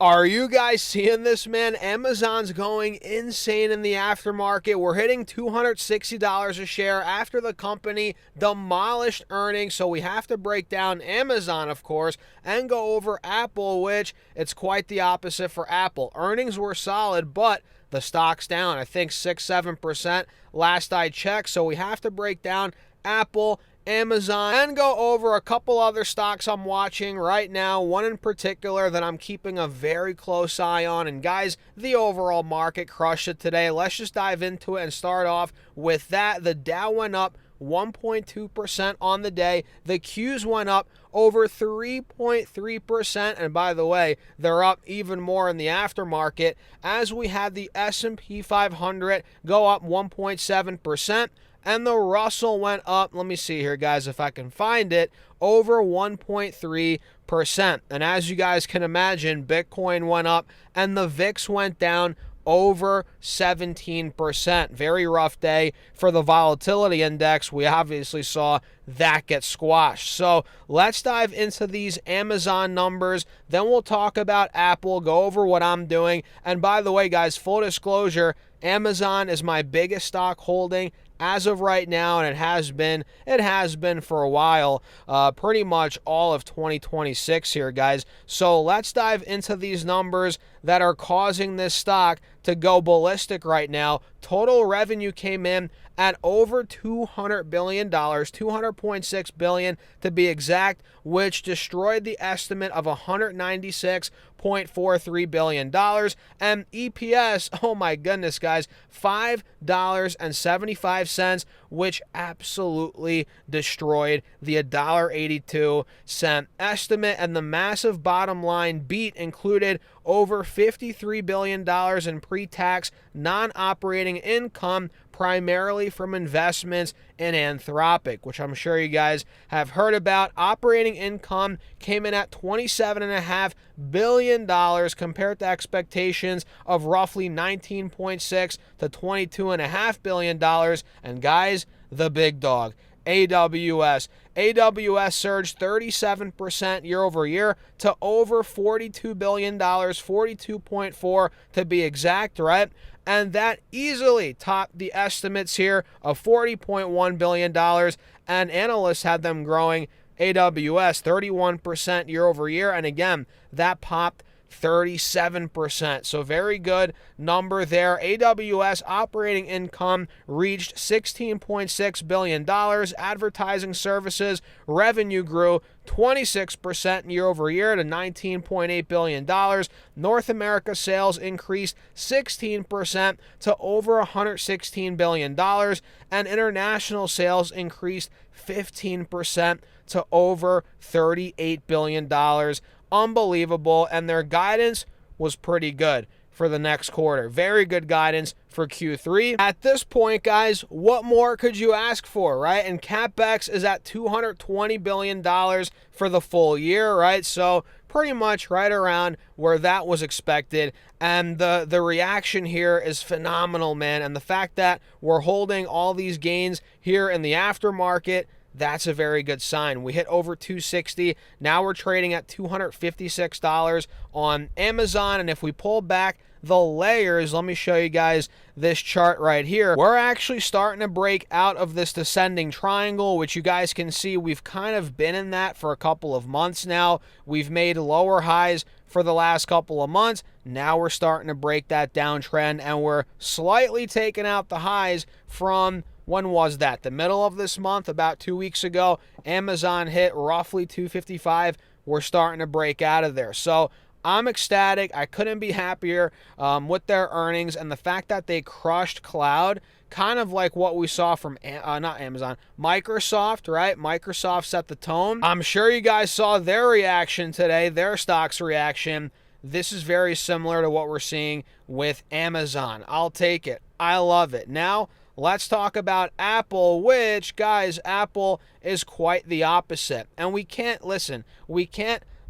Are you guys seeing this, man? Amazon's going insane in the aftermarket. We're hitting $260 a share after the company demolished earnings. So we have to break down Amazon, of course, and go over Apple, which it's quite the opposite for Apple. Earnings were solid, but the stock's down, I think 6-7% last I checked. So we have to break down Apple, Amazon, and go over a couple other stocks I'm watching right now, one in particular that I'm keeping a very close eye on. And guys, the overall market crushed it today. Let's just dive into it and start off with that. The Dow went up 1.2% on the day. The Qs went up over 3.3%, and by the way, they're up even more in the aftermarket as we had the S&P 500 go up 1.7%. And the Russell went up, let me see here, guys, if I can find it, over 1.3%. And as you guys can imagine, Bitcoin went up and the VIX went down over 17%. Very rough day for the volatility index. We obviously saw that get squashed. So let's dive into these Amazon numbers. Then we'll talk about Apple, go over what I'm doing. And by the way, guys, full disclosure, Amazon is my biggest stock holding as of right now, and it has been for a while, pretty much all of 2026 here, guys. So let's dive into these numbers that are causing this stock to go ballistic right now. Total revenue came in at over $200 billion, $200.6 billion to be exact, which destroyed the estimate of $196.43 billion. And EPS, oh my goodness, guys, $5.75, which absolutely destroyed the $1.82 estimate. And the massive bottom line beat included over $53 billion in pre-tax non-operating income, primarily from investments in Anthropic, which I'm sure you guys have heard about. Operating income came in at $27.5 billion compared to expectations of roughly $19.6 to $22.5 billion. And guys, the big dog, AWS. AWS surged 37% year over year to over $42 billion, 42.4 to be exact, right? And that easily topped the estimates here of $40.1 billion, and analysts had them growing AWS 31% year over year, and again, that popped 37%. So very good number there. AWS operating income reached $16.6 billion. Advertising services revenue grew 26% year over year to $19.8 billion. North America sales increased 16% to over $116 billion. And international sales increased 15% to over $38 billion. Unbelievable, and their guidance was pretty good for the next quarter. Very good guidance for Q3. At this point, guys, what more could you ask for, right? And CapEx is at $220 billion for the full year, right? So pretty much right around where that was expected. And the reaction here is phenomenal, man. And the fact that we're holding all these gains here in the aftermarket, that's a very good sign. We hit over 260. Now we're trading at $256 on Amazon. And if we pull back the layers, let me show you guys this chart right here. We're actually starting to break out of this descending triangle, which you guys can see we've kind of been in that for a couple of months now. We've made lower highs for the last couple of months. Now we're starting to break that downtrend, and we're slightly taking out the highs from, when was that? The middle of this month, about 2 weeks ago. Amazon hit roughly 255. We're starting to break out of there. So I'm ecstatic. I couldn't be happier with their earnings, and the fact that they crushed cloud, kind of like what we saw from, not Amazon, Microsoft, right? Microsoft set the tone. I'm sure you guys saw their reaction today, their stock's reaction. This is very similar to what we're seeing with Amazon. I'll take it. I love it. Now, let's talk about Apple, which, guys, Apple is quite the opposite. And we can't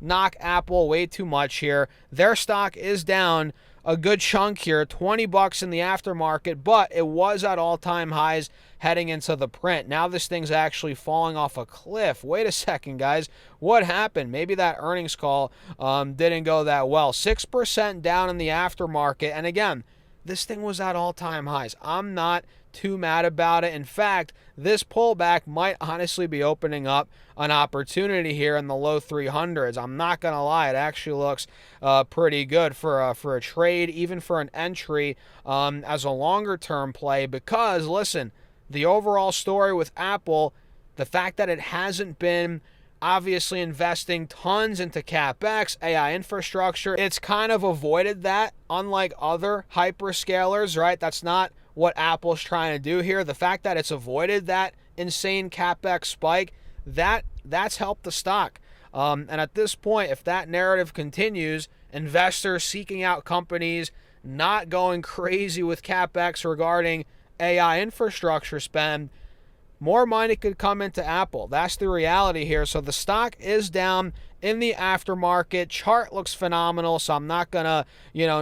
knock Apple way too much here. Their stock is down a good chunk here, 20 bucks in the aftermarket, but it was at all-time highs heading into the print. Now this thing's actually falling off a cliff. Wait a second, guys. What happened? Maybe that earnings call didn't go that well. 6% down in the aftermarket. And again, this thing was at all-time highs. I'm not too mad about it. In fact, this pullback might honestly be opening up an opportunity here in the low 300s. I'm not going to lie. It actually looks pretty good for a trade, even for an entry as a longer-term play because, listen, the overall story with Apple, the fact that it hasn't been obviously investing tons into CapEx, AI infrastructure, it's kind of avoided that, unlike other hyperscalers, right? That's not what Apple's trying to do here. The fact that it's avoided that insane CapEx spike, that's helped the stock. And at this point, if that narrative continues, investors seeking out companies not going crazy with CapEx regarding AI infrastructure spend, more money could come into Apple. That's the reality here. So the stock is down in the aftermarket. Chart looks phenomenal, so I'm not going to,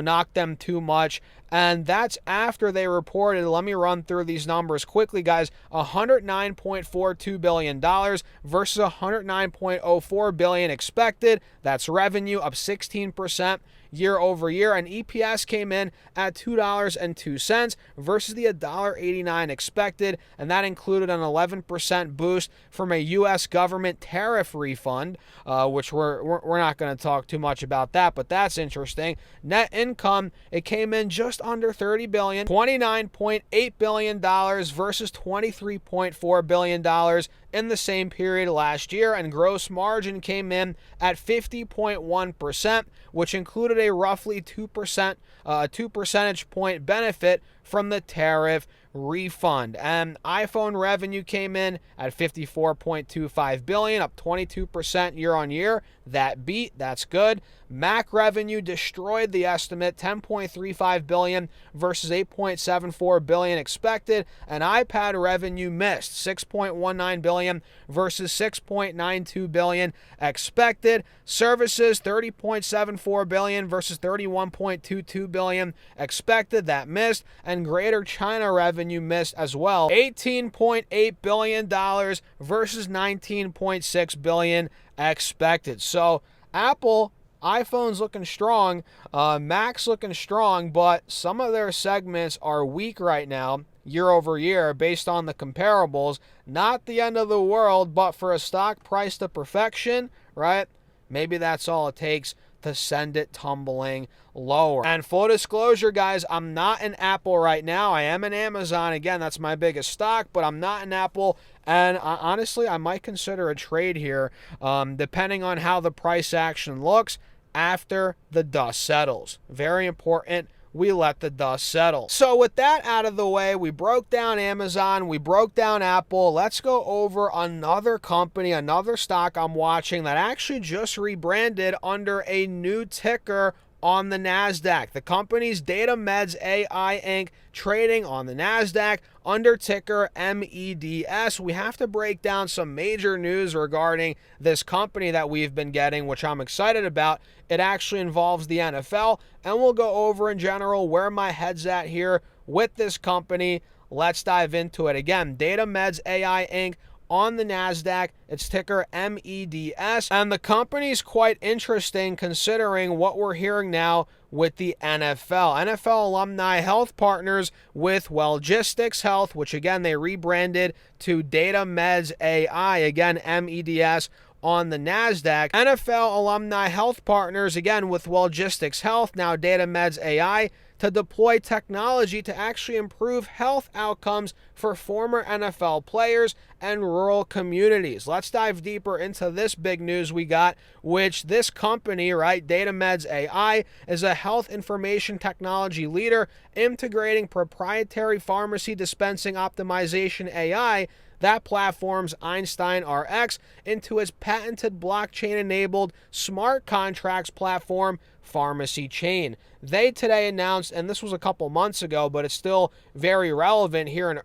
knock them too much. And that's after they reported, let me run through these numbers quickly, guys, $109.42 billion versus $109.04 billion expected. That's revenue up 16% year over year, and EPS came in at $2.02 versus the $1.89 expected, and that included an 11% boost from a U.S. government tariff refund, which we're not going to talk too much about that, but that's interesting. Net income, it came in just under $30 billion, $29.8 billion versus $23.4 billion in the same period last year, and gross margin came in at 50.1%, which included a roughly 2 percentage point benefit from the tariff refund. And iPhone revenue came in at $54.25 billion, up 22% year on year. That beat, that's good. Mac revenue destroyed the estimate, $10.35 billion versus $8.74 billion expected, and iPad revenue missed, $6.19 billion versus $6.92 billion expected. Services, $30.74 billion versus $31.22 billion expected, that missed, and Greater China revenue missed as well, $18.8 billion versus $19.6 billion expected. So Apple, iPhone's looking strong, Mac's looking strong, but some of their segments are weak right now, year over year, based on the comparables. Not the end of the world, but for a stock priced to perfection, right? Maybe that's all it takes to send it tumbling lower. And full disclosure, guys, I'm not in Apple right now. I am in Amazon. Again, that's my biggest stock, but I'm not in Apple. And honestly, I might consider a trade here, depending on how the price action looks after the dust settles. Very important. We let the dust settle. So with that out of the way, we broke down Amazon, we broke down Apple. Let's go over another company, another stock I'm watching that actually just rebranded under a new ticker on the NASDAQ. The company's DataMEDS AI Inc. trading on the NASDAQ under ticker MEDS. We have to break down some major news regarding this company that we've been getting, which I'm excited about. It actually involves the NFL, and we'll go over in general where my head's at here with this company. Let's dive into it. Again, DataMEDS AI Inc. on the NASDAQ. It's ticker MEDS. And the company's quite interesting considering what we're hearing now with the NFL. NFL Alumni Health partners with Wellgistics Health, which again, they rebranded to DataMEDS AI. Again, MEDS on the NASDAQ. NFL Alumni Health partners again with Wellgistics Health, now DataMEDS AI, to deploy technology to actually improve health outcomes for former NFL players and rural communities. Let's dive deeper into this big news we got, which this company, right, DataMEDS AI, is a health information technology leader integrating proprietary pharmacy dispensing optimization AI, that platform's Einstein RX, into its patented blockchain-enabled smart contracts platform, Pharmacy Chain. They today announced, and this was a couple months ago, but it's still very relevant here in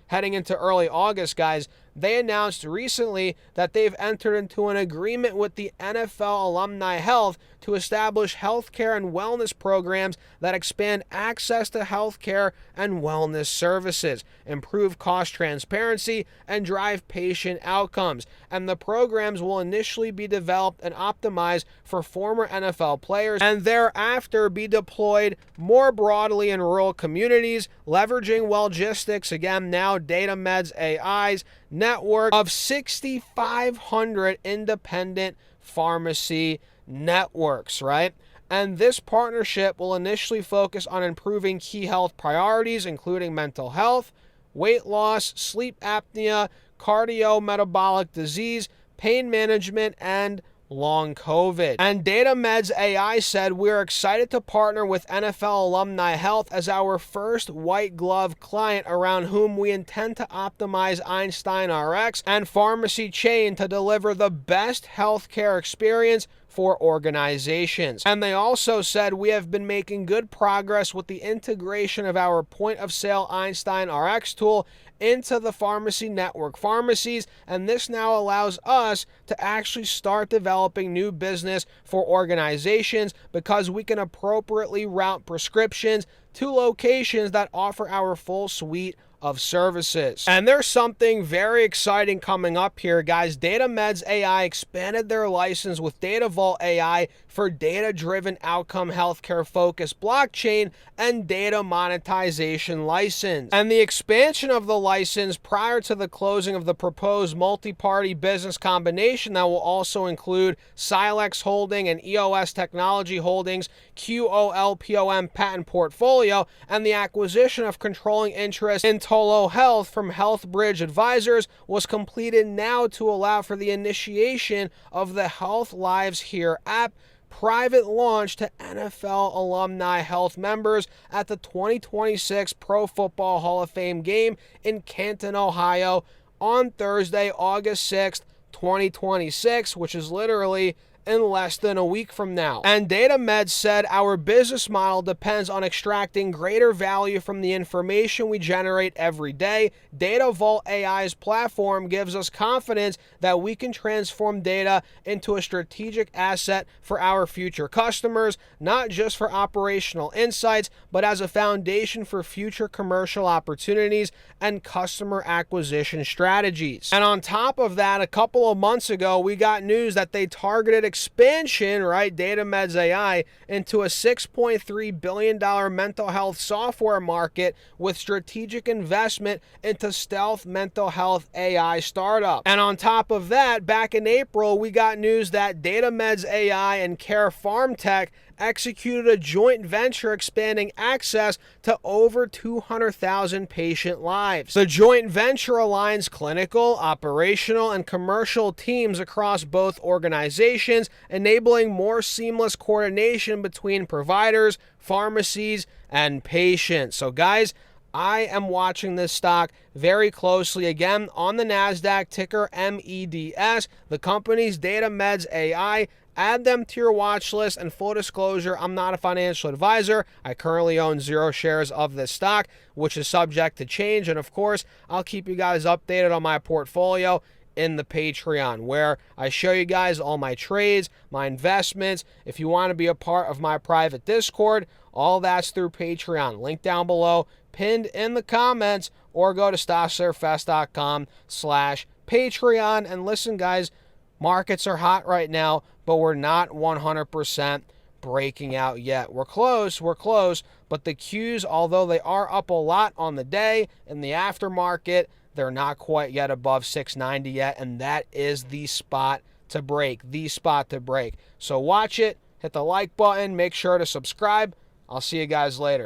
heading into early August, guys, they announced recently that they've entered into an agreement with the NFL Alumni Health to establish healthcare and wellness programs that expand access to healthcare and wellness services, improve cost transparency, and drive patient outcomes. And the programs will initially be developed and optimized for former NFL players and thereafter be deployed more broadly in rural communities, leveraging Wellgistics, again now DataMEDS AI's network of 6,500 independent pharmacy networks, right? And this partnership will initially focus on improving key health priorities, including mental health, weight loss, sleep apnea, cardiometabolic disease, pain management, and long COVID. And DataMEDS AI said, we're excited to partner with NFL Alumni Health as our first white glove client around whom we intend to optimize Einstein RX and pharmacy chain to deliver the best healthcare experience for organizations. And they also said, we have been making good progress with the integration of our point of sale Einstein RX tool into the pharmacy network pharmacies, and this now allows us to actually start developing new business for organizations because we can appropriately route prescriptions to locations that offer our full suite of services. And there's something very exciting coming up here, guys. DataMEDS AI expanded their license with DataVault AI for data-driven outcome healthcare focused blockchain and data monetization license. And the expansion of the license prior to the closing of the proposed multi-party business combination that will also include Silex Holding and EOS Technology Holdings QOLPOM patent portfolio and the acquisition of controlling interest in Tolo Health from HealthBridge Advisors was completed now to allow for the initiation of the Health Lives Here app private launch to NFL Alumni Health members at the 2026 Pro Football Hall of Fame game in Canton, Ohio on Thursday, August 6th, 2026, which is literally in less than a week from now. And DataMEDS said, our business model depends on extracting greater value from the information we generate every day. DataVault AI's platform gives us confidence that we can transform data into a strategic asset for our future customers, not just for operational insights, but as a foundation for future commercial opportunities and customer acquisition strategies. And on top of that, a couple of months ago, we got news that they targeted expansion, right, DataMEDS AI, into a $6.3 billion mental health software market with strategic investment into stealth mental health AI startup. And on top of that, back in April, we got news that DataMEDS AI and Care PharmTech executed a joint venture expanding access to over 200,000 patient lives. The joint venture aligns clinical, operational, and commercial teams across both organizations, enabling more seamless coordination between providers, pharmacies, and patients. So guys, I am watching this stock very closely. Again, on the NASDAQ, ticker MEDS, the company's DataMEDS AI. Add them to your watch list, and full disclosure, I'm not a financial advisor. I currently own 0 shares of this stock, which is subject to change. And of course, I'll keep you guys updated on my portfolio in the Patreon, where I show you guys all my trades, my investments. If you want to be a part of my private Discord, all that's through Patreon. Link down below, pinned in the comments, or go to StasTalksStocks.com/Patreon. And listen, guys, markets are hot right now, but we're not 100% breaking out yet. We're close, but the Qs, although they are up a lot on the day in the aftermarket, they're not quite yet above 690 yet, and that is the spot to break, So watch it, hit the like button, make sure to subscribe. I'll see you guys later.